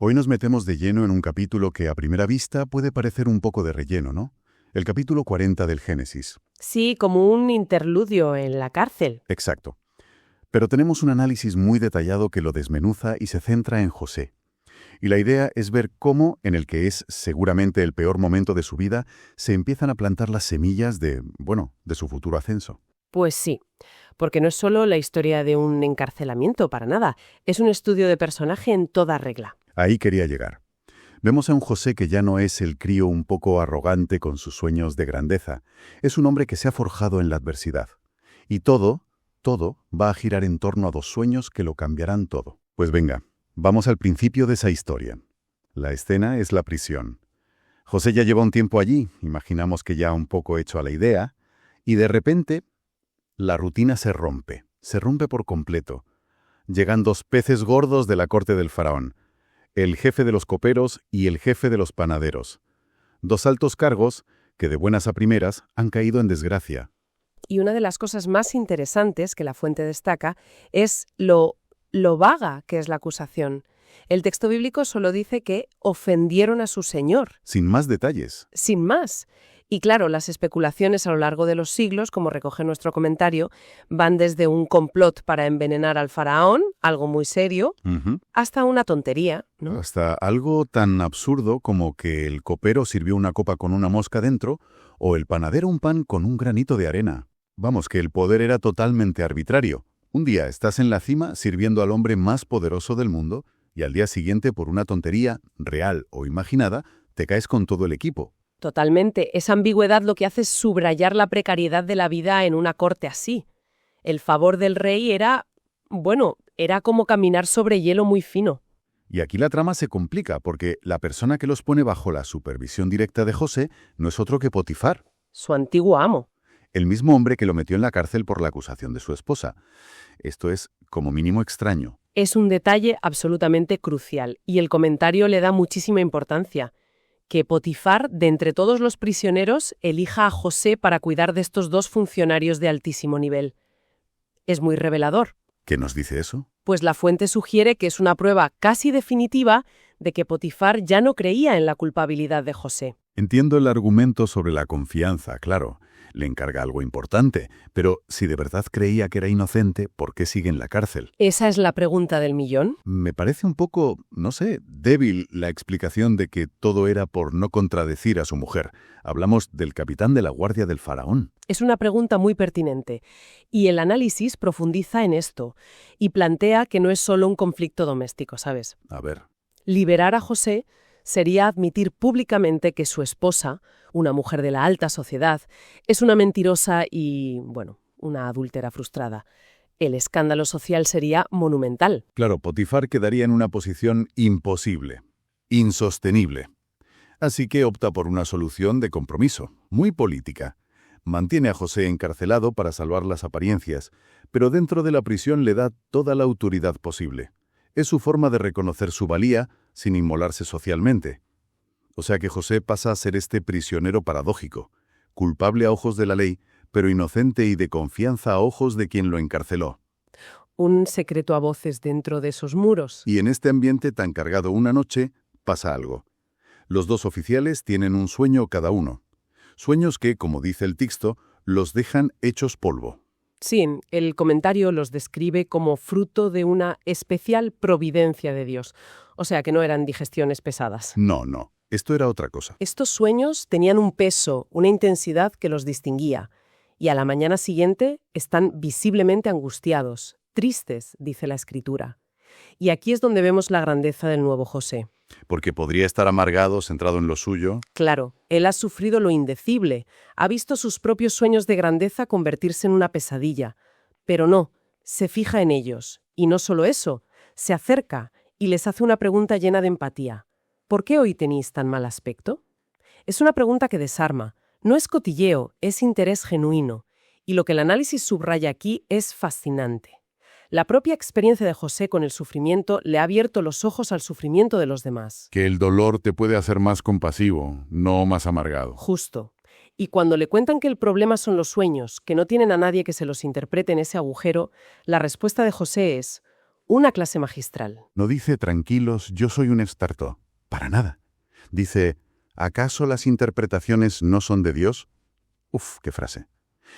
Hoy nos metemos de lleno en un capítulo que a primera vista puede parecer un poco de relleno, ¿no? El capítulo 40 del Génesis. Sí, como un interludio en la cárcel. Exacto. Pero tenemos un análisis muy detallado que lo desmenuza y se centra en José. Y la idea es ver cómo, en el que es seguramente el peor momento de su vida, se empiezan a plantar las semillas de su futuro ascenso. Pues sí, porque no es solo la historia de un encarcelamiento, para nada. Es un estudio de personaje en toda regla. Ahí quería llegar. Vemos a un José que ya no es el crío un poco arrogante con sus sueños de grandeza. Es un hombre que se ha forjado en la adversidad. Y todo va a girar en torno a dos sueños que lo cambiarán todo. Pues venga, vamos al principio de esa historia. La escena es la prisión. José ya lleva un tiempo allí, imaginamos que ya un poco hecho a la idea, y de repente la rutina se rompe por completo. Llegan dos peces gordos de la corte del faraón, el jefe de los coperos y el jefe de los panaderos. Dos altos cargos que de buenas a primeras han caído en desgracia. Y una de las cosas más interesantes que la fuente destaca es lo vaga que es la acusación. El texto bíblico solo dice que ofendieron a su señor. Sin más detalles. Sin más. Y claro, las especulaciones a lo largo de los siglos, como recoge nuestro comentario, van desde un complot para envenenar al faraón, algo muy serio, hasta una tontería, ¿no? Hasta algo tan absurdo como que el copero sirvió una copa con una mosca dentro o el panadero un pan con un granito de arena. Vamos, que el poder era totalmente arbitrario. Un día estás en la cima sirviendo al hombre más poderoso del mundo y al día siguiente, por una tontería, real o imaginada, te caes con todo el equipo. Totalmente. Esa ambigüedad lo que hace es subrayar la precariedad de la vida en una corte así. El favor del rey era como caminar sobre hielo muy fino. Y aquí la trama se complica porque la persona que los pone bajo la supervisión directa de José no es otro que Potifar. Su antiguo amo. El mismo hombre que lo metió en la cárcel por la acusación de su esposa. Esto es, como mínimo, extraño. Es un detalle absolutamente crucial y el comentario le da muchísima importancia. Que Potifar, de entre todos los prisioneros, elija a José para cuidar de estos dos funcionarios de altísimo nivel. Es muy revelador. ¿Qué nos dice eso? Pues la fuente sugiere que es una prueba casi definitiva de que Potifar ya no creía en la culpabilidad de José. Entiendo el argumento sobre la confianza, claro. Le encarga algo importante, pero si de verdad creía que era inocente, ¿por qué sigue en la cárcel? ¿Esa es la pregunta del millón? Me parece un poco, débil la explicación de que todo era por no contradecir a su mujer. Hablamos del capitán de la guardia del faraón. Es una pregunta muy pertinente, y el análisis profundiza en esto, y plantea que no es solo un conflicto doméstico, ¿sabes? A ver. Liberar a José sería admitir públicamente que su esposa, una mujer de la alta sociedad, es una mentirosa y, una adúltera frustrada. El escándalo social sería monumental. Claro, Potifar quedaría en una posición imposible, insostenible. Así que opta por una solución de compromiso, muy política. Mantiene a José encarcelado para salvar las apariencias, pero dentro de la prisión le da toda la autoridad posible. Es su forma de reconocer su valía sin inmolarse socialmente. O sea que José pasa a ser este prisionero paradójico, culpable a ojos de la ley, pero inocente y de confianza a ojos de quien lo encarceló. Un secreto a voces dentro de esos muros. Y en este ambiente tan cargado una noche, pasa algo. Los dos oficiales tienen un sueño cada uno. Sueños que, como dice el texto, los dejan hechos polvo. Sí, el comentario los describe como fruto de una especial providencia de Dios. O sea que no eran digestiones pesadas. No. Esto era otra cosa. Estos sueños tenían un peso, una intensidad que los distinguía. Y a la mañana siguiente están visiblemente angustiados, tristes, dice la Escritura. Y aquí es donde vemos la grandeza del nuevo José. Porque podría estar amargado, centrado en lo suyo. Claro, él ha sufrido lo indecible, ha visto sus propios sueños de grandeza convertirse en una pesadilla. Pero no, se fija en ellos. Y no solo eso, se acerca y les hace una pregunta llena de empatía. ¿Por qué hoy tenéis tan mal aspecto? Es una pregunta que desarma. No es cotilleo, es interés genuino. Y lo que el análisis subraya aquí es fascinante. La propia experiencia de José con el sufrimiento le ha abierto los ojos al sufrimiento de los demás. Que el dolor te puede hacer más compasivo, no más amargado. Justo. Y cuando le cuentan que el problema son los sueños, que no tienen a nadie que se los interprete en ese agujero, la respuesta de José es: una clase magistral. No dice tranquilos, yo soy un experto. Para nada. Dice, ¿acaso las interpretaciones no son de Dios? Uf, qué frase.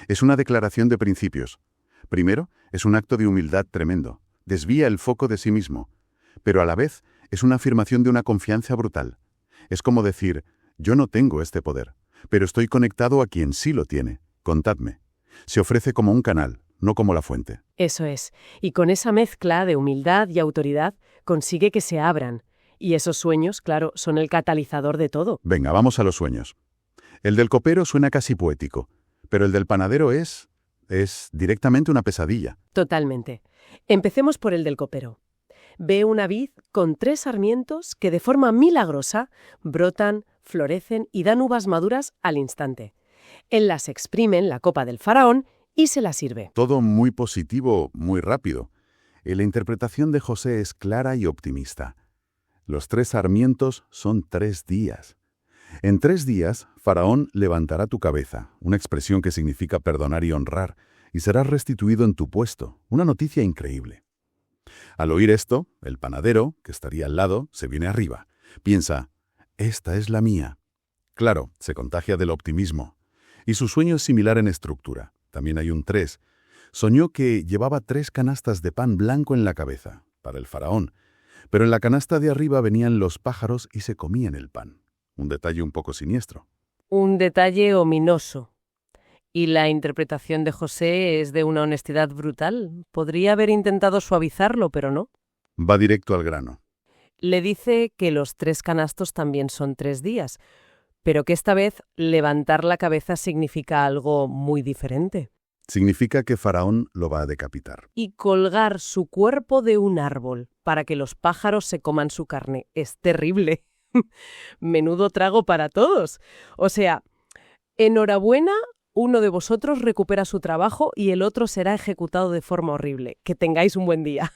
Es una declaración de principios. Primero, es un acto de humildad tremendo. Desvía el foco de sí mismo. Pero a la vez, es una afirmación de una confianza brutal. Es como decir, yo no tengo este poder, pero estoy conectado a quien sí lo tiene. Contadme. Se ofrece como un canal, no como la fuente. Eso es. Y con esa mezcla de humildad y autoridad consigue que se abran. Y esos sueños, claro, son el catalizador de todo. Venga, vamos a los sueños. El del copero suena casi poético, pero el del panadero es directamente una pesadilla. Totalmente. Empecemos por el del copero. Ve una vid con 3 sarmientos que de forma milagrosa brotan, florecen y dan uvas maduras al instante. Él las exprime en la copa del faraón y se las sirve. Todo muy positivo, muy rápido. Y la interpretación de José es clara y optimista. Los 3 sarmientos son 3 días. En 3 días, Faraón levantará tu cabeza, una expresión que significa perdonar y honrar, y serás restituido en tu puesto. Una noticia increíble. Al oír esto, el panadero, que estaría al lado, se viene arriba. Piensa, esta es la mía. Claro, se contagia del optimismo. Y su sueño es similar en estructura. También hay un 3. Soñó que llevaba 3 canastas de pan blanco en la cabeza, para el faraón. Pero en la canasta de arriba venían los pájaros y se comían el pan. Un detalle un poco siniestro. Un detalle ominoso. Y la interpretación de José es de una honestidad brutal. Podría haber intentado suavizarlo, pero no. Va directo al grano. Le dice que los 3 canastos también son 3 días, pero que esta vez levantar la cabeza significa algo muy diferente. Significa que Faraón lo va a decapitar. Y colgar su cuerpo de un árbol para que los pájaros se coman su carne. Es terrible. Menudo trago para todos. O sea, enhorabuena, uno de vosotros recupera su trabajo y el otro será ejecutado de forma horrible. Que tengáis un buen día.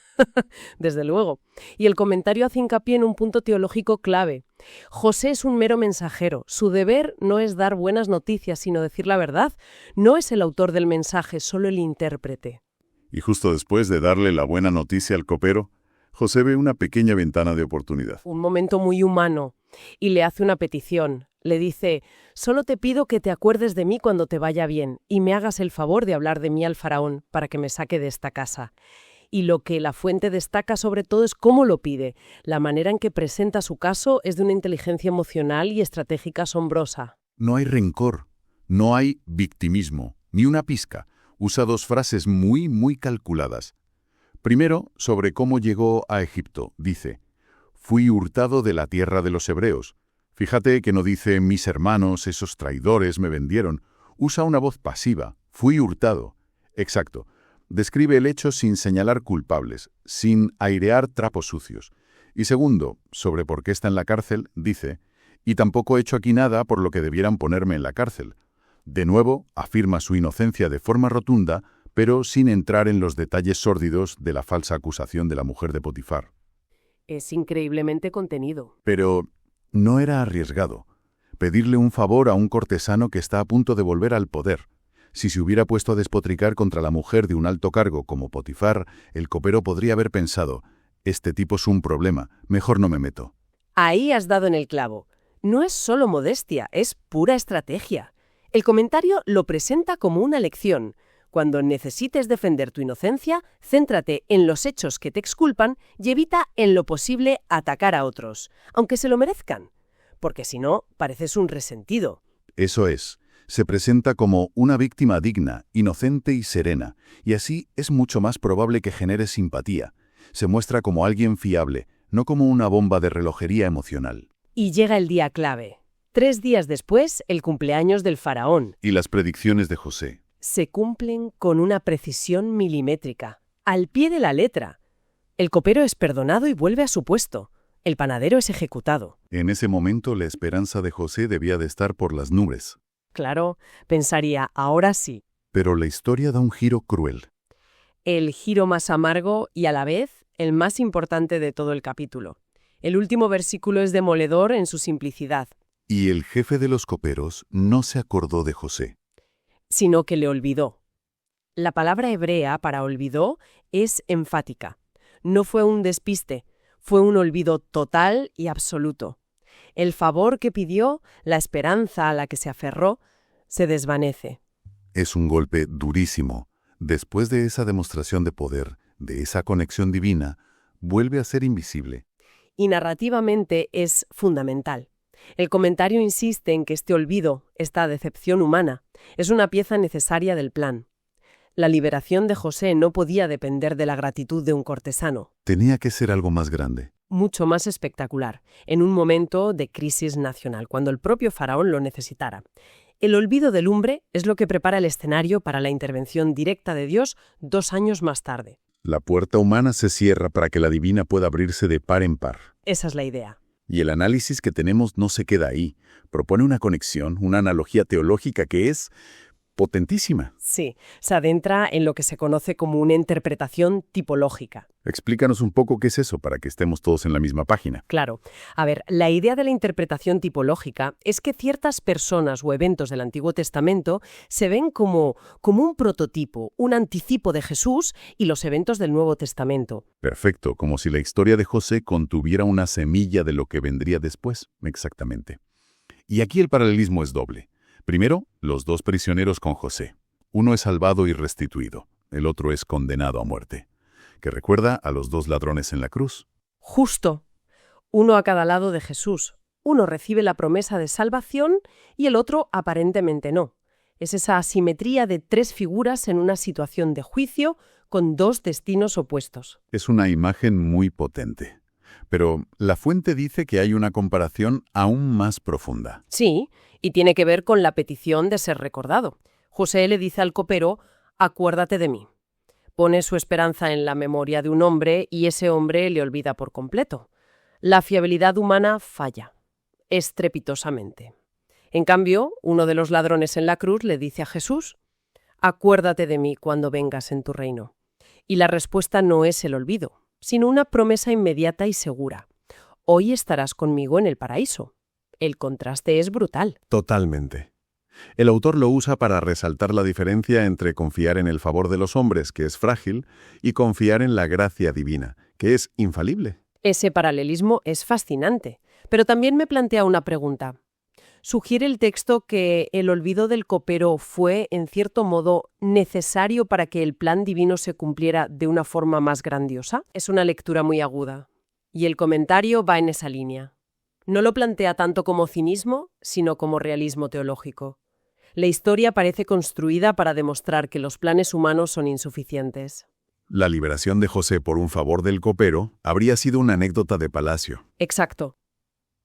Desde luego. Y el comentario hace hincapié en un punto teológico clave. José es un mero mensajero. Su deber no es dar buenas noticias, sino decir la verdad. No es el autor del mensaje, solo el intérprete. Y justo después de darle la buena noticia al copero, José ve una pequeña ventana de oportunidad. Un momento muy humano. Y le hace una petición. Le dice, solo te pido que te acuerdes de mí cuando te vaya bien y me hagas el favor de hablar de mí al faraón para que me saque de esta casa. Y lo que la fuente destaca sobre todo es cómo lo pide. La manera en que presenta su caso es de una inteligencia emocional y estratégica asombrosa. No hay rencor, no hay victimismo, ni una pizca. Usa 2 frases muy calculadas. Primero, sobre cómo llegó a Egipto, dice, fui hurtado de la tierra de los hebreos. Fíjate que no dice, mis hermanos, esos traidores me vendieron. Usa una voz pasiva, fui hurtado. Exacto. Describe el hecho sin señalar culpables, sin airear trapos sucios. Y segundo, sobre por qué está en la cárcel, dice, y tampoco he hecho aquí nada por lo que debieran ponerme en la cárcel. De nuevo, afirma su inocencia de forma rotunda, pero sin entrar en los detalles sórdidos de la falsa acusación de la mujer de Potifar. Es increíblemente contenido. Pero no era arriesgado. Pedirle un favor a un cortesano que está a punto de volver al poder. Si se hubiera puesto a despotricar contra la mujer de un alto cargo como Potifar, el copero podría haber pensado, este tipo es un problema, mejor no me meto. Ahí has dado en el clavo. No es solo modestia, es pura estrategia. El comentario lo presenta como una lección. Cuando necesites defender tu inocencia, céntrate en los hechos que te exculpan y evita en lo posible atacar a otros, aunque se lo merezcan. Porque si no, pareces un resentido. Eso es. Se presenta como una víctima digna, inocente y serena, y así es mucho más probable que genere simpatía. Se muestra como alguien fiable, no como una bomba de relojería emocional. Y llega el día clave. 3 días después, el cumpleaños del faraón. Y las predicciones de José. Se cumplen con una precisión milimétrica, al pie de la letra. El copero es perdonado y vuelve a su puesto. El panadero es ejecutado. En ese momento la esperanza de José debía de estar por las nubes. Claro, pensaría, ahora sí. Pero la historia da un giro cruel. El giro más amargo y a la vez el más importante de todo el capítulo. El último versículo es demoledor en su simplicidad. Y el jefe de los coperos no se acordó de José, sino que le olvidó. La palabra hebrea para olvidó es enfática. No fue un despiste, fue un olvido total y absoluto. El favor que pidió, la esperanza a la que se aferró, se desvanece. Es un golpe durísimo. Después de esa demostración de poder, de esa conexión divina, vuelve a ser invisible. Y narrativamente es fundamental. El comentario insiste en que este olvido, esta decepción humana, es una pieza necesaria del plan. La liberación de José no podía depender de la gratitud de un cortesano. Tenía que ser algo más grande. Mucho más espectacular, en un momento de crisis nacional, cuando el propio faraón lo necesitara. El olvido del lumbre es lo que prepara el escenario para la intervención directa de Dios 2 años más tarde. La puerta humana se cierra para que la divina pueda abrirse de par en par. Esa es la idea. Y el análisis que tenemos no se queda ahí. Propone una conexión, una analogía teológica que es potentísima. Sí, se adentra en lo que se conoce como una interpretación tipológica. Explícanos un poco qué es eso para que estemos todos en la misma página. Claro. A ver, la idea de la interpretación tipológica es que ciertas personas o eventos del Antiguo Testamento se ven como un prototipo, un anticipo de Jesús y los eventos del Nuevo Testamento. Perfecto, como si la historia de José contuviera una semilla de lo que vendría después. Exactamente. Y aquí el paralelismo es doble. Primero, los 2 prisioneros con José. Uno es salvado y restituido, el otro es condenado a muerte, que recuerda a los 2 ladrones en la cruz. Justo. Uno a cada lado de Jesús. Uno recibe la promesa de salvación y el otro aparentemente no. Es esa asimetría de 3 figuras en una situación de juicio con 2 destinos opuestos. Es una imagen muy potente. Pero la fuente dice que hay una comparación aún más profunda. Sí, y tiene que ver con la petición de ser recordado. José le dice al copero, acuérdate de mí. Pone su esperanza en la memoria de un hombre y ese hombre le olvida por completo. La fiabilidad humana falla, estrepitosamente. En cambio, uno de los ladrones en la cruz le dice a Jesús, acuérdate de mí cuando vengas en tu reino. Y la respuesta no es el olvido, sino una promesa inmediata y segura. Hoy estarás conmigo en el paraíso. El contraste es brutal. Totalmente. El autor lo usa para resaltar la diferencia entre confiar en el favor de los hombres, que es frágil, y confiar en la gracia divina, que es infalible. Ese paralelismo es fascinante, pero también me plantea una pregunta. ¿Sugiere el texto que el olvido del copero fue, en cierto modo, necesario para que el plan divino se cumpliera de una forma más grandiosa? Es una lectura muy aguda. Y el comentario va en esa línea. No lo plantea tanto como cinismo, sino como realismo teológico. La historia parece construida para demostrar que los planes humanos son insuficientes. La liberación de José por un favor del copero habría sido una anécdota de palacio. Exacto.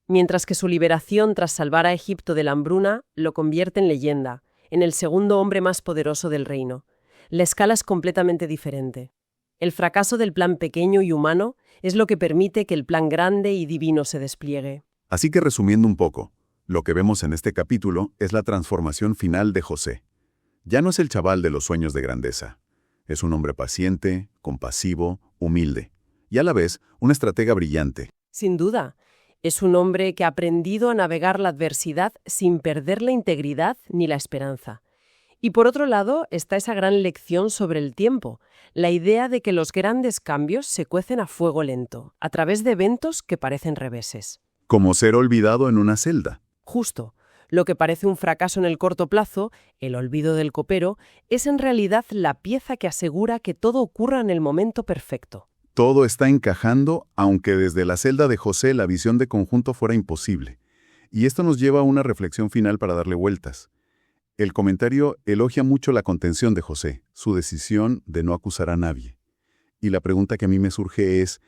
Mientras que su liberación tras salvar a Egipto de la hambruna lo convierte en leyenda, en el segundo hombre más poderoso del reino. La escala es completamente diferente. El fracaso del plan pequeño y humano es lo que permite que el plan grande y divino se despliegue. Así que resumiendo un poco, lo que vemos en este capítulo es la transformación final de José. Ya no es el chaval de los sueños de grandeza. Es un hombre paciente, compasivo, humilde y a la vez un estratega brillante. Sin duda, es un hombre que ha aprendido a navegar la adversidad sin perder la integridad ni la esperanza. Y por otro lado está esa gran lección sobre el tiempo, la idea de que los grandes cambios se cuecen a fuego lento, a través de eventos que parecen reveses. Como ser olvidado en una celda. Justo. Lo que parece un fracaso en el corto plazo, el olvido del copero, es en realidad la pieza que asegura que todo ocurra en el momento perfecto. Todo está encajando, aunque desde la celda de José la visión de conjunto fuera imposible. Y esto nos lleva a una reflexión final para darle vueltas. El comentario elogia mucho la contención de José, su decisión de no acusar a nadie. Y la pregunta que a mí me surge es,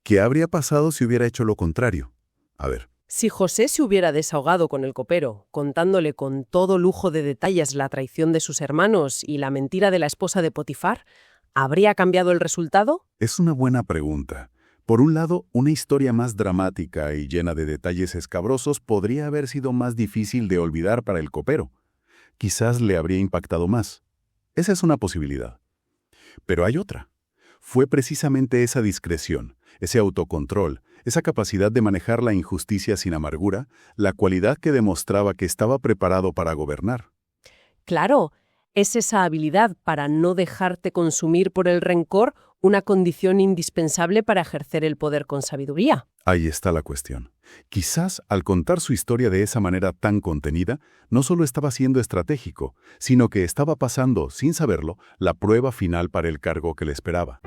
¿qué habría pasado si hubiera hecho lo contrario? A ver. Si José se hubiera desahogado con el copero, contándole con todo lujo de detalles la traición de sus hermanos y la mentira de la esposa de Potifar, ¿habría cambiado el resultado? Es una buena pregunta. Por un lado, una historia más dramática y llena de detalles escabrosos podría haber sido más difícil de olvidar para el copero. Quizás le habría impactado más. Esa es una posibilidad. Pero hay otra. Fue precisamente esa discreción, ese autocontrol, esa capacidad de manejar la injusticia sin amargura, la cualidad que demostraba que estaba preparado para gobernar. Claro, es esa habilidad para no dejarte consumir por el rencor una condición indispensable para ejercer el poder con sabiduría. Ahí está la cuestión. Quizás al contar su historia de esa manera tan contenida, no solo estaba siendo estratégico, sino que estaba pasando, sin saberlo, la prueba final para el cargo que le esperaba.